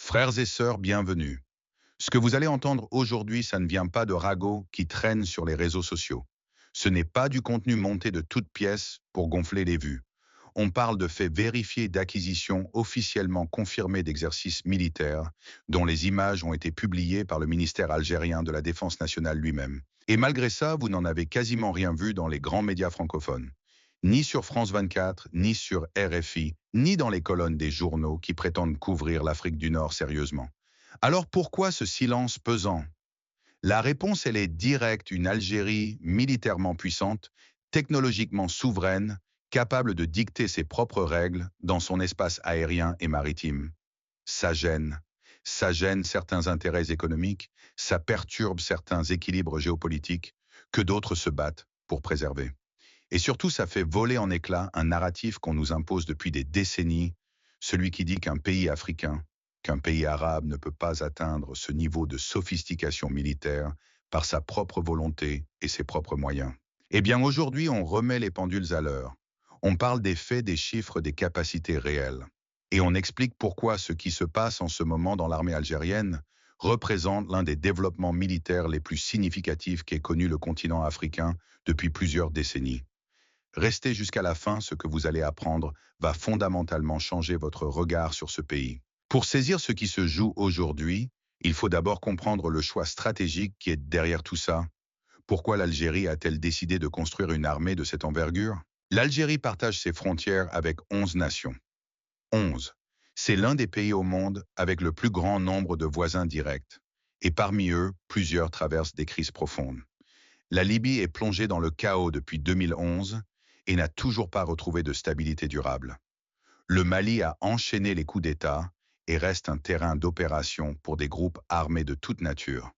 Frères et sœurs, bienvenue. Ce que vous allez entendre aujourd'hui, ça ne vient pas de ragots qui traînent sur les réseaux sociaux. Ce n'est pas du contenu monté de toutes pièces pour gonfler les vues. On parle de faits vérifiés d'acquisitions officiellement confirmées d'exercices militaires, dont les images ont été publiées par le ministère algérien de la Défense nationale lui-même. Et malgré ça, vous n'en avez quasiment rien vu dans les grands médias francophones. Ni sur France 24, ni sur RFI, ni dans les colonnes des journaux qui prétendent couvrir l'Afrique du Nord sérieusement. Alors pourquoi ce silence pesant? La réponse, elle est directe, une Algérie militairement puissante, technologiquement souveraine, capable de dicter ses propres règles dans son espace aérien et maritime. Ça gêne. Ça gêne certains intérêts économiques, ça perturbe certains équilibres géopolitiques que d'autres se battent pour préserver. Et surtout, ça fait voler en éclats un narratif qu'on nous impose depuis des décennies, celui qui dit qu'un pays africain, qu'un pays arabe ne peut pas atteindre ce niveau de sophistication militaire par sa propre volonté et ses propres moyens. Eh bien, aujourd'hui, on remet les pendules à l'heure. On parle des faits, des chiffres, des capacités réelles. Et on explique pourquoi ce qui se passe en ce moment dans l'armée algérienne représente l'un des développements militaires les plus significatifs qu'ait connu le continent africain depuis plusieurs décennies. Restez jusqu'à la fin, ce que vous allez apprendre va fondamentalement changer votre regard sur ce pays. Pour saisir ce qui se joue aujourd'hui, il faut d'abord comprendre le choix stratégique qui est derrière tout ça. Pourquoi l'Algérie a-t-elle décidé de construire une armée de cette envergure? L'Algérie partage ses frontières avec 11 nations. 11. C'est l'un des pays au monde avec le plus grand nombre de voisins directs. Et parmi eux, plusieurs traversent des crises profondes. La Libye est plongée dans le chaos depuis 2011 et n'a toujours pas retrouvé de stabilité durable. Le Mali a enchaîné les coups d'État et reste un terrain d'opération pour des groupes armés de toute nature.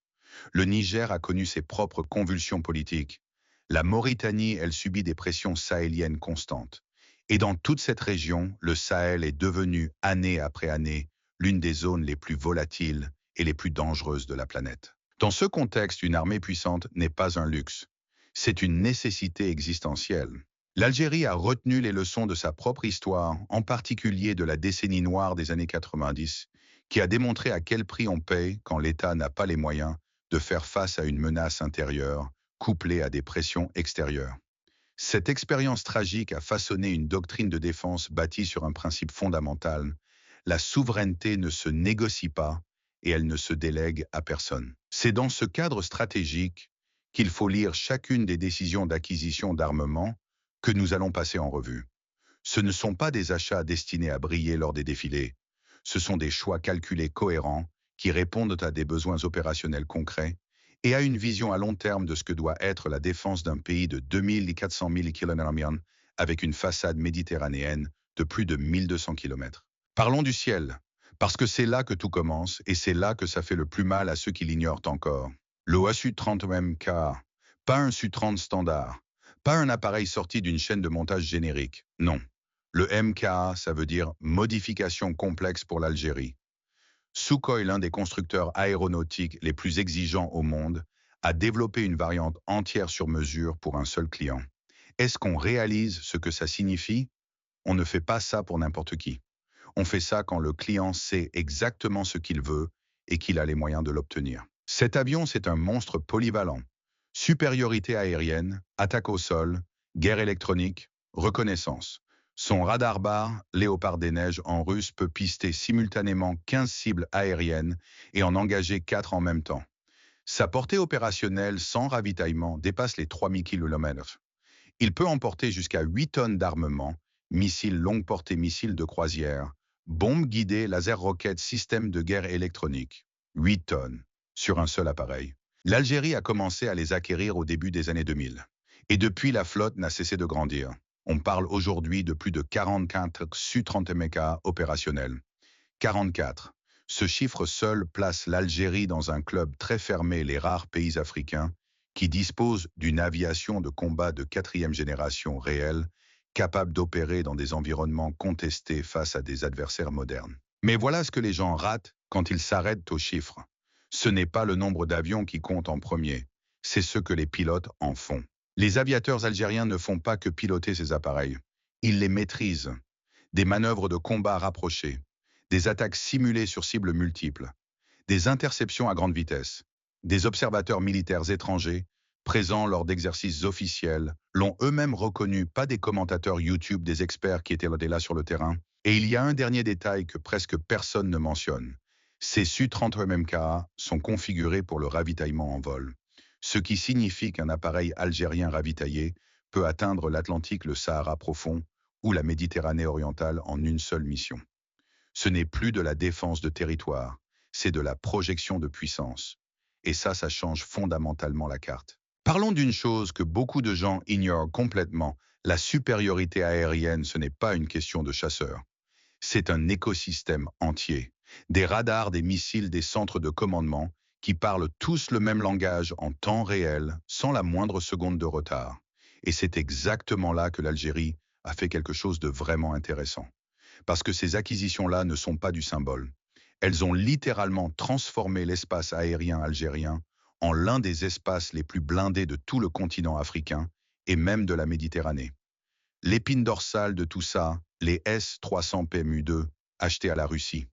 Le Niger a connu ses propres convulsions politiques. La Mauritanie, elle subit des pressions sahéliennes constantes. Et dans toute cette région, le Sahel est devenu, année après année, l'une des zones les plus volatiles et les plus dangereuses de la planète. Dans ce contexte, une armée puissante n'est pas un luxe. C'est une nécessité existentielle. L'Algérie a retenu les leçons de sa propre histoire, en particulier de la décennie noire des années 90, qui a démontré à quel prix on paye quand l'État n'a pas les moyens de faire face à une menace intérieure, couplée à des pressions extérieures. Cette expérience tragique a façonné une doctrine de défense bâtie sur un principe fondamental. La souveraineté ne se négocie pas et elle ne se délègue à personne. C'est dans ce cadre stratégique qu'il faut lire chacune des décisions d'acquisition d'armement que nous allons passer en revue. Ce ne sont pas des achats destinés à briller lors des défilés. Ce sont des choix calculés cohérents qui répondent à des besoins opérationnels concrets et à une vision à long terme de ce que doit être la défense d'un pays de 2400 000 km avec une façade méditerranéenne de plus de 1200 km. Parlons du ciel, parce que c'est là que tout commence et c'est là que ça fait le plus mal à ceux qui l'ignorent encore. Le Su-30MK, pas un Su-30 standard, pas un appareil sorti d'une chaîne de montage générique, non. Le MKA, ça veut dire modification complexe pour l'Algérie. Sukhoi, l'un des constructeurs aéronautiques les plus exigeants au monde, a développé une variante entière sur mesure pour un seul client. Est-ce qu'on réalise ce que ça signifie? On ne fait pas ça pour n'importe qui. On fait ça quand le client sait exactement ce qu'il veut et qu'il a les moyens de l'obtenir. Cet avion, c'est un monstre polyvalent. Supériorité aérienne, attaque au sol, guerre électronique, reconnaissance. Son radar bar, Léopard des neiges en russe, peut pister simultanément 15 cibles aériennes et en engager 4 en même temps. Sa portée opérationnelle sans ravitaillement dépasse les 3000 km. Il peut emporter jusqu'à 8 tonnes d'armement, missiles longue portée, missiles de croisière, bombes guidées, laser roquettes, système de guerre électronique. 8 tonnes sur un seul appareil. L'Algérie a commencé à les acquérir au début des années 2000. Et depuis, la flotte n'a cessé de grandir. On parle aujourd'hui de plus de 44 Su-30 MK opérationnels. 44. Ce chiffre seul place l'Algérie dans un club très fermé, les rares pays africains, qui disposent d'une aviation de combat de 4e génération réelle, capable d'opérer dans des environnements contestés face à des adversaires modernes. Mais voilà ce que les gens ratent quand ils s'arrêtent aux chiffres. Ce n'est pas le nombre d'avions qui compte en premier, c'est ce que les pilotes en font. Les aviateurs algériens ne font pas que piloter ces appareils. Ils les maîtrisent. Des manœuvres de combat rapprochées, des attaques simulées sur cibles multiples, des interceptions à grande vitesse. Des observateurs militaires étrangers, présents lors d'exercices officiels, l'ont eux-mêmes reconnu, pas des commentateurs YouTube, des experts qui étaient là sur le terrain. Et il y a un dernier détail que presque personne ne mentionne. Ces Su-30 MMKA sont configurés pour le ravitaillement en vol, ce qui signifie qu'un appareil algérien ravitaillé peut atteindre l'Atlantique, le Sahara profond ou la Méditerranée orientale en une seule mission. Ce n'est plus de la défense de territoire, c'est de la projection de puissance. Et ça change fondamentalement la carte. Parlons d'une chose que beaucoup de gens ignorent complètement. La supériorité aérienne, ce n'est pas une question de chasseurs. C'est un écosystème entier. Des radars, des missiles, des centres de commandement qui parlent tous le même langage en temps réel, sans la moindre seconde de retard. Et c'est exactement là que l'Algérie a fait quelque chose de vraiment intéressant. Parce que ces acquisitions-là ne sont pas du symbole. Elles ont littéralement transformé l'espace aérien algérien en l'un des espaces les plus blindés de tout le continent africain et même de la Méditerranée. L'épine dorsale de tout ça, les S-300 PMU-2 achetés à la Russie.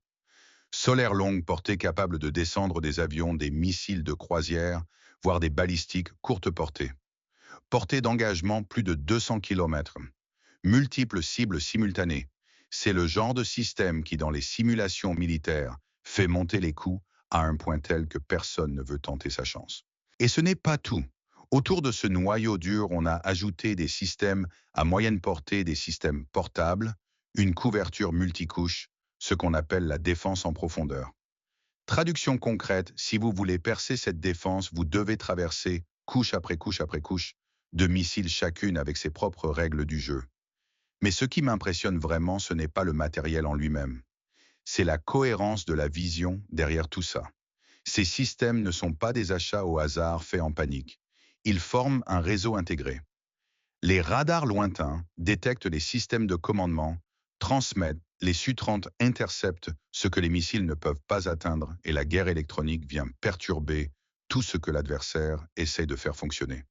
Solaire longue portée capable de descendre des avions, des missiles de croisière, voire des balistiques courte portée. Portée d'engagement plus de 200 km. Multiples cibles simultanées. C'est le genre de système qui, dans les simulations militaires, fait monter les coûts à un point tel que personne ne veut tenter sa chance. Et ce n'est pas tout. Autour de ce noyau dur, on a ajouté des systèmes à moyenne portée, des systèmes portables, une couverture multicouche, ce qu'on appelle la défense en profondeur. Traduction concrète, si vous voulez percer cette défense, vous devez traverser, couche après couche après couche, de missiles chacune avec ses propres règles du jeu. Mais ce qui m'impressionne vraiment, ce n'est pas le matériel en lui-même. C'est la cohérence de la vision derrière tout ça. Ces systèmes ne sont pas des achats au hasard faits en panique. Ils forment un réseau intégré. Les radars lointains détectent les systèmes de commandement, transmettent, les Su-30 interceptent ce que les missiles ne peuvent pas atteindre et la guerre électronique vient perturber tout ce que l'adversaire essaie de faire fonctionner.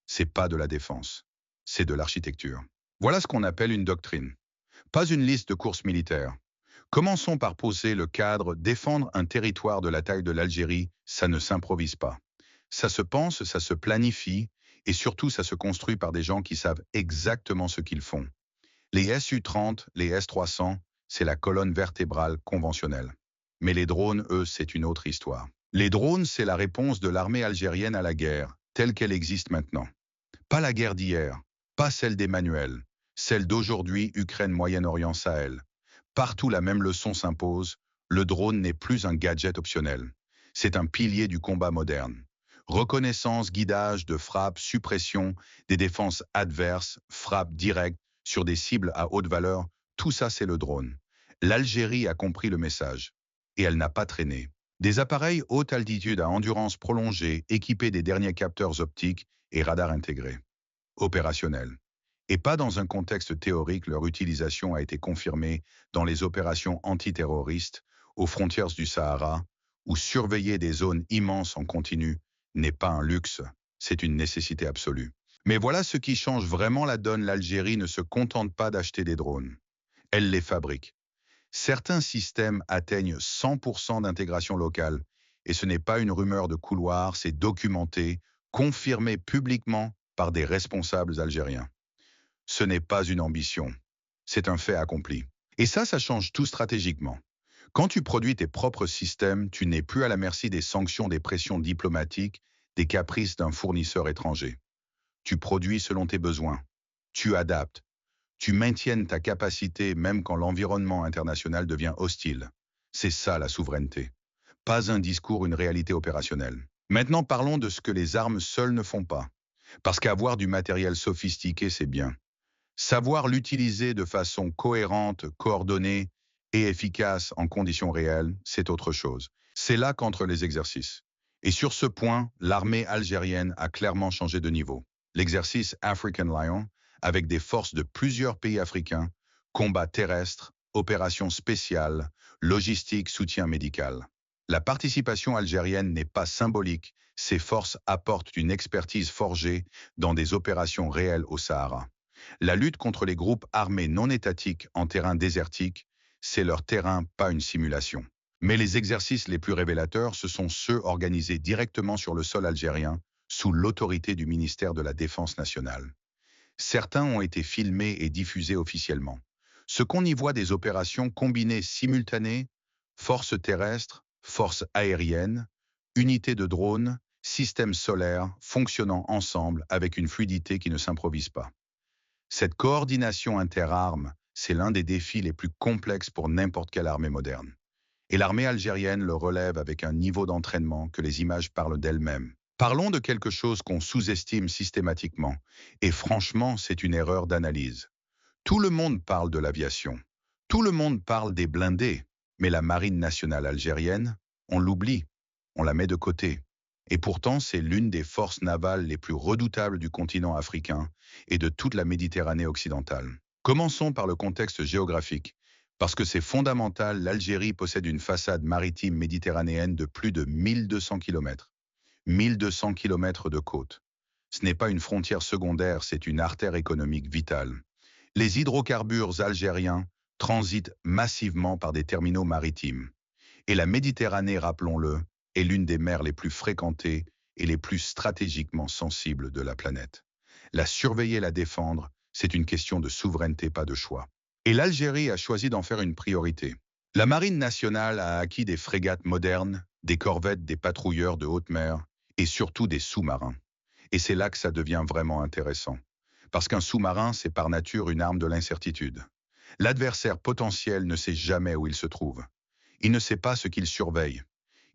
C'est pas de la défense, c'est de l'architecture. Voilà ce qu'on appelle une doctrine. Pas une liste de courses militaires. Commençons par poser le cadre, défendre un territoire de la taille de l'Algérie, ça ne s'improvise pas. Ça se pense, ça se planifie, et surtout ça se construit par des gens qui savent exactement ce qu'ils font. Les Su-30, les S-300, c'est la colonne vertébrale conventionnelle. Mais les drones, eux, c'est une autre histoire. Les drones, c'est la réponse de l'armée algérienne à la guerre, telle qu'elle existe maintenant. Pas la guerre d'hier, pas celle d'Emmanuel, celle d'aujourd'hui, Ukraine, Moyen-Orient, Sahel. Partout la même leçon s'impose, le drone n'est plus un gadget optionnel. C'est un pilier du combat moderne. Reconnaissance, guidage de frappe, suppression des défenses adverses, frappe directe sur des cibles à haute valeur, tout ça c'est le drone. L'Algérie a compris le message et elle n'a pas traîné. Des appareils haute altitude à endurance prolongée équipés des derniers capteurs optiques et radars intégrés. Opérationnels. Et pas dans un contexte théorique, leur utilisation a été confirmée dans les opérations antiterroristes aux frontières du Sahara, où surveiller des zones immenses en continu n'est pas un luxe, c'est une nécessité absolue. Mais voilà ce qui change vraiment la donne, l'Algérie ne se contente pas d'acheter des drones. Elle les fabrique. Certains systèmes atteignent 100% d'intégration locale, et ce n'est pas une rumeur de couloir, c'est documenté, confirmé publiquement par des responsables algériens. Ce n'est pas une ambition, c'est un fait accompli. Et ça change tout stratégiquement. Quand tu produis tes propres systèmes, tu n'es plus à la merci des sanctions, des pressions diplomatiques, des caprices d'un fournisseur étranger. Tu produis selon tes besoins. Tu adaptes. Tu maintiennes ta capacité même quand l'environnement international devient hostile. C'est ça la souveraineté. Pas un discours, une réalité opérationnelle. Maintenant parlons de ce que les armes seules ne font pas. Parce qu'avoir du matériel sophistiqué, c'est bien. Savoir l'utiliser de façon cohérente, coordonnée et efficace en conditions réelles, c'est autre chose. C'est là qu'entrent les exercices. Et sur ce point, l'armée algérienne a clairement changé de niveau. L'exercice African Lion, avec des forces de plusieurs pays africains, combat terrestre, opérations spéciales, logistique, soutien médical. La participation algérienne n'est pas symbolique, ces forces apportent une expertise forgée dans des opérations réelles au Sahara. La lutte contre les groupes armés non étatiques en terrain désertique, c'est leur terrain, pas une simulation. Mais les exercices les plus révélateurs, ce sont ceux organisés directement sur le sol algérien, sous l'autorité du ministère de la Défense nationale. Certains ont été filmés et diffusés officiellement. Ce qu'on y voit des opérations combinées simultanées, forces terrestres, forces aériennes, unités de drones, systèmes solaires fonctionnant ensemble avec une fluidité qui ne s'improvise pas. Cette coordination interarmes, c'est l'un des défis les plus complexes pour n'importe quelle armée moderne. Et l'armée algérienne le relève avec un niveau d'entraînement que les images parlent d'elles-mêmes. Parlons de quelque chose qu'on sous-estime systématiquement, et franchement, c'est une erreur d'analyse. Tout le monde parle de l'aviation, tout le monde parle des blindés, mais la marine nationale algérienne, on l'oublie, on la met de côté. Et pourtant, c'est l'une des forces navales les plus redoutables du continent africain et de toute la Méditerranée occidentale. Commençons par le contexte géographique. Parce que c'est fondamental, l'Algérie possède une façade maritime méditerranéenne de plus de 1200 km. 1200 km de côte. Ce n'est pas une frontière secondaire, c'est une artère économique vitale. Les hydrocarbures algériens transitent massivement par des terminaux maritimes. Et la Méditerranée, rappelons-le, est l'une des mers les plus fréquentées et les plus stratégiquement sensibles de la planète. La surveiller et la défendre, c'est une question de souveraineté, pas de choix. Et l'Algérie a choisi d'en faire une priorité. La Marine nationale a acquis des frégates modernes, des corvettes, des patrouilleurs de haute mer et surtout des sous-marins. Et c'est là que ça devient vraiment intéressant. Parce qu'un sous-marin, c'est par nature une arme de l'incertitude. L'adversaire potentiel ne sait jamais où il se trouve. Il ne sait pas ce qu'il surveille.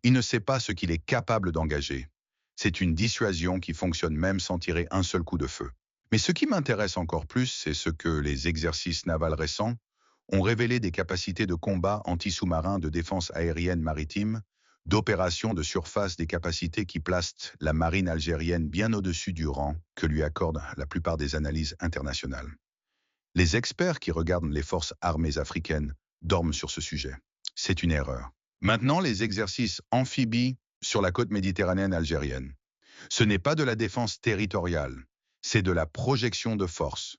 Il ne sait pas ce qu'il est capable d'engager. C'est une dissuasion qui fonctionne même sans tirer un seul coup de feu. Mais ce qui m'intéresse encore plus, c'est ce que les exercices navals récents ont révélé des capacités de combat anti-sous-marin, de défense aérienne maritime, d'opérations de surface, des capacités qui placent la marine algérienne bien au-dessus du rang que lui accordent la plupart des analyses internationales. Les experts qui regardent les forces armées africaines dorment sur ce sujet. C'est une erreur. Maintenant, les exercices amphibies sur la côte méditerranéenne algérienne. Ce n'est pas de la défense territoriale, c'est de la projection de force.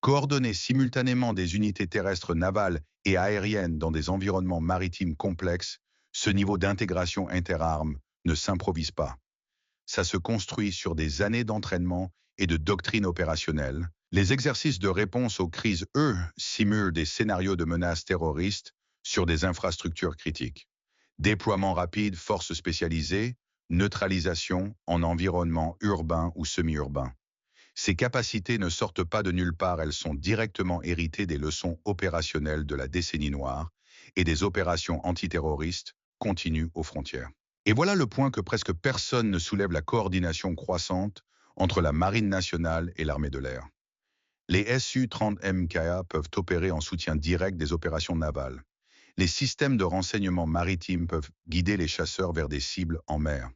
Coordonner simultanément des unités terrestres, navales et aériennes dans des environnements maritimes complexes, ce niveau d'intégration interarmes ne s'improvise pas. Ça se construit sur des années d'entraînement et de doctrine opérationnelle. Les exercices de réponse aux crises, eux, simulent des scénarios de menaces terroristes sur des infrastructures critiques. Déploiement rapide, forces spécialisées, neutralisation en environnement urbain ou semi-urbain. Ces capacités ne sortent pas de nulle part, elles sont directement héritées des leçons opérationnelles de la décennie noire et des opérations antiterroristes continues aux frontières. Et voilà le point que presque personne ne soulève: la coordination croissante entre la Marine nationale et l'armée de l'air. Les Su-30 MKA peuvent opérer en soutien direct des opérations navales. Les systèmes de renseignement maritime peuvent guider les chasseurs vers des cibles en mer.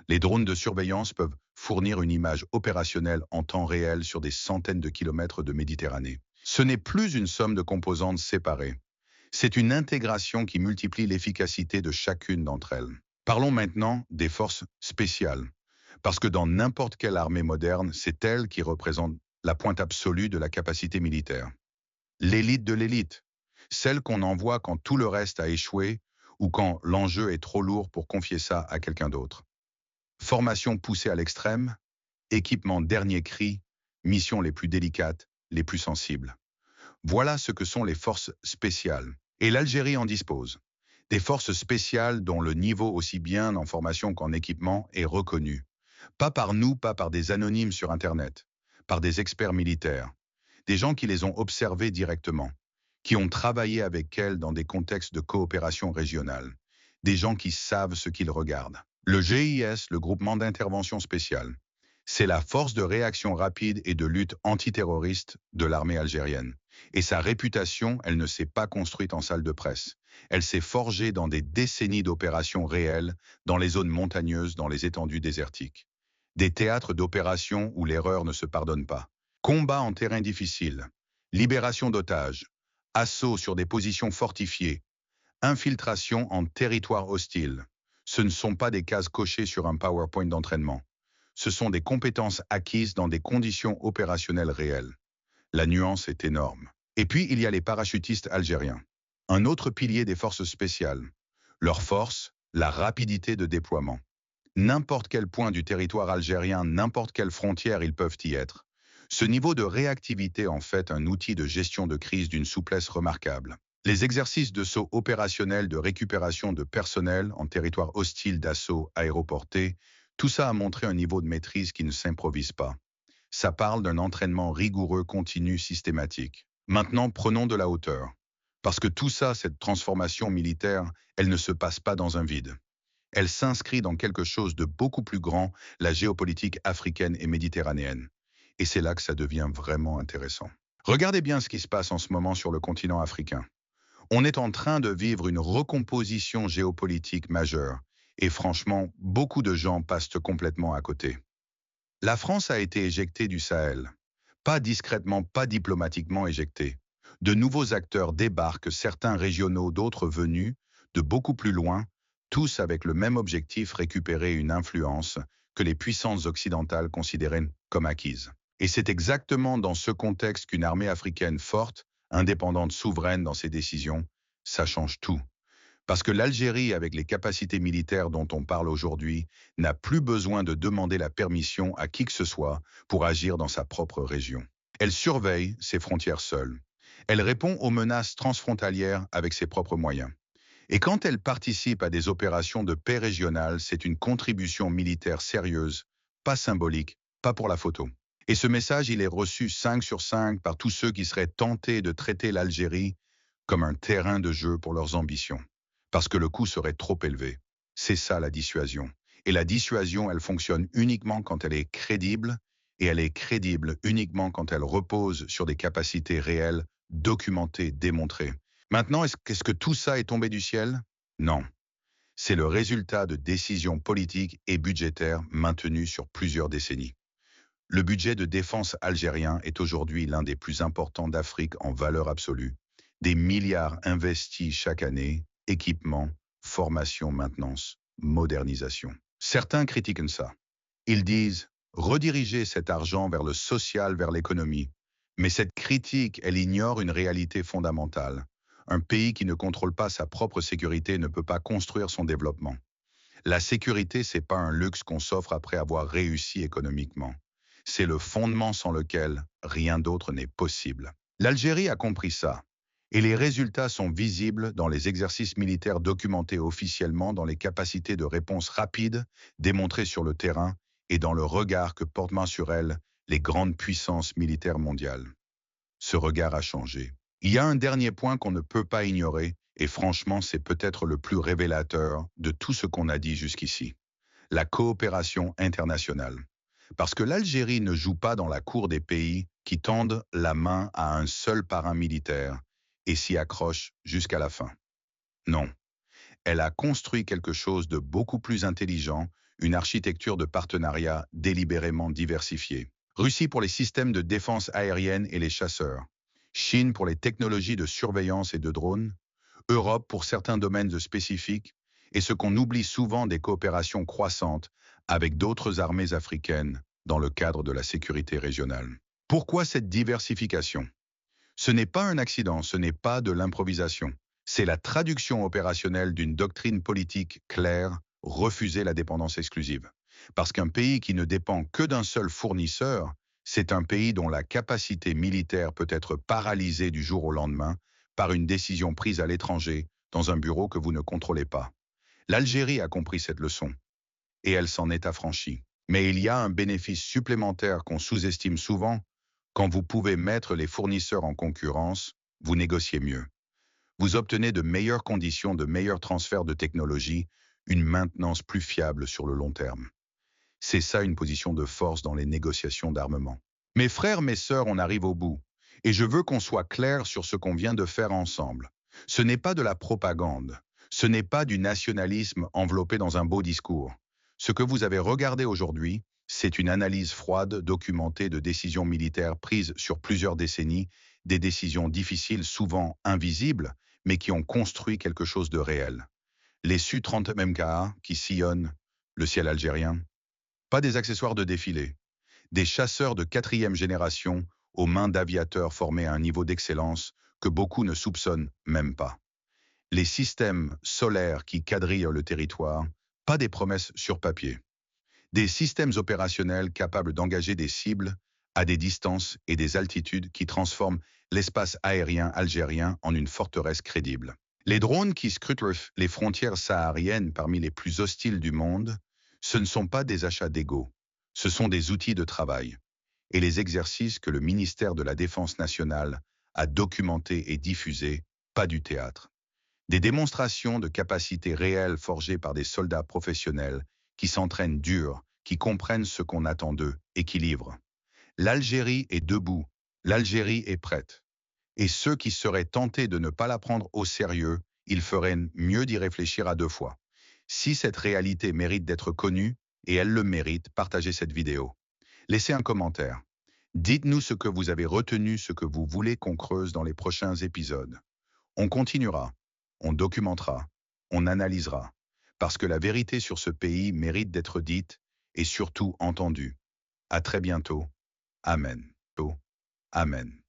Les drones de surveillance peuvent fournir une image opérationnelle en temps réel sur des centaines de kilomètres de Méditerranée. Ce n'est plus une somme de composantes séparées. C'est une intégration qui multiplie l'efficacité de chacune d'entre elles. Parlons maintenant des forces spéciales, parce que dans n'importe quelle armée moderne, c'est elles qui représentent la pointe absolue de la capacité militaire. L'élite de l'élite, celle qu'on envoie quand tout le reste a échoué ou quand l'enjeu est trop lourd pour confier ça à quelqu'un d'autre. Formation poussée à l'extrême, équipement dernier cri, missions les plus délicates, les plus sensibles. Voilà ce que sont les forces spéciales. Et l'Algérie en dispose. Des forces spéciales dont le niveau aussi bien en formation qu'en équipement est reconnu. Pas par nous, pas par des anonymes sur Internet, par des experts militaires. Des gens qui les ont observées directement, qui ont travaillé avec elles dans des contextes de coopération régionale. Des gens qui savent ce qu'ils regardent. Le GIS, le groupement d'intervention spéciale, c'est la force de réaction rapide et de lutte antiterroriste de l'armée algérienne. Et sa réputation, elle ne s'est pas construite en salle de presse. Elle s'est forgée dans des décennies d'opérations réelles, dans les zones montagneuses, dans les étendues désertiques. Des théâtres d'opérations où l'erreur ne se pardonne pas. Combats en terrain difficile, libération d'otages, assauts sur des positions fortifiées, infiltration en territoire hostile. Ce ne sont pas des cases cochées sur un PowerPoint d'entraînement. Ce sont des compétences acquises dans des conditions opérationnelles réelles. La nuance est énorme. Et puis, il y a les parachutistes algériens. Un autre pilier des forces spéciales. Leur force, la rapidité de déploiement. N'importe quel point du territoire algérien, n'importe quelle frontière, ils peuvent y être. Ce niveau de réactivité en fait un outil de gestion de crise d'une souplesse remarquable. Les exercices de saut opérationnel de récupération de personnel en territoire hostile d'assaut aéroporté, tout ça a montré un niveau de maîtrise qui ne s'improvise pas. Ça parle d'un entraînement rigoureux, continu, systématique. Maintenant, prenons de la hauteur. Parce que tout ça, cette transformation militaire, elle ne se passe pas dans un vide. Elle s'inscrit dans quelque chose de beaucoup plus grand, la géopolitique africaine et méditerranéenne. Et c'est là que ça devient vraiment intéressant. Regardez bien ce qui se passe en ce moment sur le continent africain. On est en train de vivre une recomposition géopolitique majeure. Et franchement, beaucoup de gens passent complètement à côté. La France a été éjectée du Sahel. Pas discrètement, pas diplomatiquement éjectée. De nouveaux acteurs débarquent, certains régionaux, d'autres venus, de beaucoup plus loin, tous avec le même objectif, récupérer une influence que les puissances occidentales considéraient comme acquise. Et c'est exactement dans ce contexte qu'une armée africaine forte, indépendante, souveraine dans ses décisions, ça change tout. Parce que l'Algérie, avec les capacités militaires dont on parle aujourd'hui, n'a plus besoin de demander la permission à qui que ce soit pour agir dans sa propre région. Elle surveille ses frontières seule. Elle répond aux menaces transfrontalières avec ses propres moyens. Et quand elle participe à des opérations de paix régionales, c'est une contribution militaire sérieuse, pas symbolique, pas pour la photo. Et ce message, il est reçu 5 sur 5 par tous ceux qui seraient tentés de traiter l'Algérie comme un terrain de jeu pour leurs ambitions. Parce que le coût serait trop élevé. C'est ça la dissuasion. Et la dissuasion, elle fonctionne uniquement quand elle est crédible, et elle est crédible uniquement quand elle repose sur des capacités réelles, documentées, démontrées. Maintenant, est-ce que tout ça est tombé du ciel? Non. C'est le résultat de décisions politiques et budgétaires maintenues sur plusieurs décennies. Le budget de défense algérien est aujourd'hui l'un des plus importants d'Afrique en valeur absolue. Des milliards investis chaque année, équipement, formation, maintenance, modernisation. Certains critiquent ça. Ils disent rediriger cet argent vers le social, vers l'économie. Mais cette critique, elle ignore une réalité fondamentale. Un pays qui ne contrôle pas sa propre sécurité ne peut pas construire son développement. La sécurité, c'est pas un luxe qu'on s'offre après avoir réussi économiquement. C'est le fondement sans lequel rien d'autre n'est possible. L'Algérie a compris ça. Et les résultats sont visibles dans les exercices militaires documentés officiellement, dans les capacités de réponse rapide démontrées sur le terrain et dans le regard que portent main sur elle les grandes puissances militaires mondiales. Ce regard a changé. Il y a un dernier point qu'on ne peut pas ignorer, et franchement, c'est peut-être le plus révélateur de tout ce qu'on a dit jusqu'ici. La coopération internationale. Parce que l'Algérie ne joue pas dans la cour des pays qui tendent la main à un seul parrain militaire et s'y accroche jusqu'à la fin. Non, elle a construit quelque chose de beaucoup plus intelligent, une architecture de partenariat délibérément diversifiée. Russie pour les systèmes de défense aérienne et les chasseurs. Chine pour les technologies de surveillance et de drones. Europe pour certains domaines spécifiques. Et ce qu'on oublie souvent des coopérations croissantes avec d'autres armées africaines dans le cadre de la sécurité régionale. Pourquoi cette diversification? Ce n'est pas un accident, ce n'est pas de l'improvisation. C'est la traduction opérationnelle d'une doctrine politique claire, refuser la dépendance exclusive. Parce qu'un pays qui ne dépend que d'un seul fournisseur, c'est un pays dont la capacité militaire peut être paralysée du jour au lendemain par une décision prise à l'étranger, dans un bureau que vous ne contrôlez pas. L'Algérie a compris cette leçon, et elle s'en est affranchie. Mais il y a un bénéfice supplémentaire qu'on sous-estime souvent. Quand vous pouvez mettre les fournisseurs en concurrence, vous négociez mieux. Vous obtenez de meilleures conditions, de meilleurs transferts de technologie, une maintenance plus fiable sur le long terme. C'est ça une position de force dans les négociations d'armement. Mes frères, mes sœurs, on arrive au bout. Et je veux qu'on soit clair sur ce qu'on vient de faire ensemble. Ce n'est pas de la propagande. Ce n'est pas du nationalisme enveloppé dans un beau discours. Ce que vous avez regardé aujourd'hui, c'est une analyse froide, documentée de décisions militaires prises sur plusieurs décennies, des décisions difficiles, souvent invisibles, mais qui ont construit quelque chose de réel. Les Su-30 MKA qui sillonnent le ciel algérien, pas des accessoires de défilé, des chasseurs de 4e génération aux mains d'aviateurs formés à un niveau d'excellence que beaucoup ne soupçonnent même pas. les systèmes solaires qui quadrillent le territoire, pas des promesses sur papier. Des systèmes opérationnels capables d'engager des cibles à des distances et des altitudes qui transforment l'espace aérien algérien en une forteresse crédible. Les drones qui scrutent les frontières sahariennes parmi les plus hostiles du monde, ce ne sont pas des achats d'ego, ce sont des outils de travail. Et les exercices que le ministère de la Défense nationale a documentés et diffusés, pas du théâtre. Des démonstrations de capacités réelles forgées par des soldats professionnels qui s'entraînent dur, qui comprennent ce qu'on attend d'eux et qui livrent. L'Algérie est debout, l'Algérie est prête. Et ceux qui seraient tentés de ne pas la prendre au sérieux, il ferait mieux d'y réfléchir à deux fois. Si cette réalité mérite d'être connue, et elle le mérite, partagez cette vidéo. Laissez un commentaire. Dites-nous ce que vous avez retenu, ce que vous voulez qu'on creuse dans les prochains épisodes. On continuera, on documentera, on analysera, parce que la vérité sur ce pays mérite d'être dite et surtout entendue. À très bientôt. Amen. Amen.